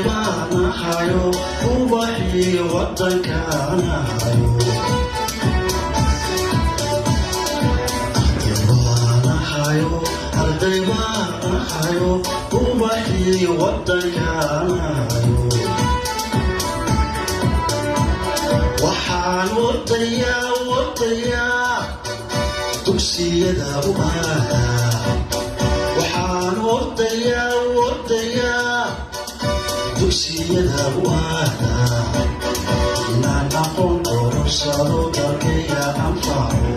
ardaybaanahayo ubaxii wadankaanahayo ardaybaanahayo ubaxii wadankaanahayo waxaan wadayaa dugsiyada u aadaa waxaan wadayaa dugsiyada u aadaa inaan aqoon kororsado dalkayga anfaco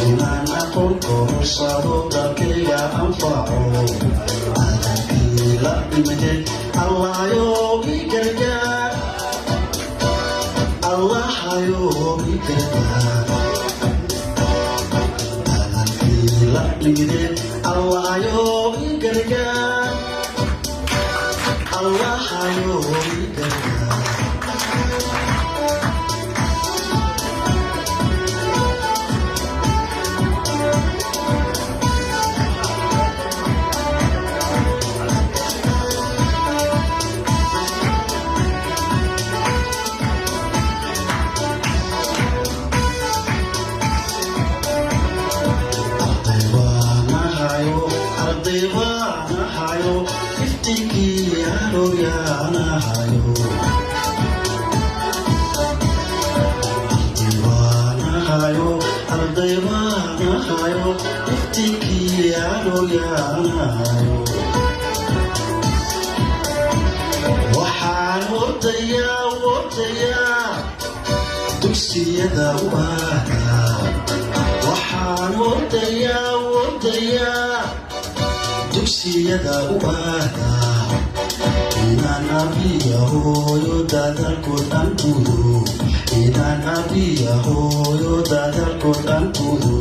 inaan aqoon kororsado dalkayga anfaco adagii la dhimide allahayow i gargaar allahayow i gargaar adagii la dhimide allahayow i gargaar allahayow i gargaar ardaybaanahayo iftinkii aroyaanahayo ardaybaanahayo iftinkii aroyaanahayo waxaan wadayaa dugsiyada u aadaa waxaan wadayaa dugsiyada u aadaa inaan abiya hooyo dadalkood aan gudo inaan abiya hooyo dadalkood aan gudo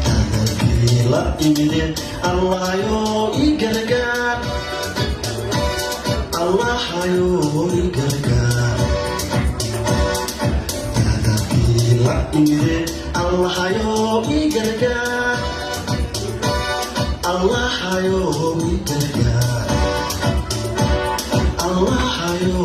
dadalkii la dhimide allahayow i gargaar allahayow i gargaar dadalkii la dhimide allahayow i gargaar allahayow i gargaar allahayow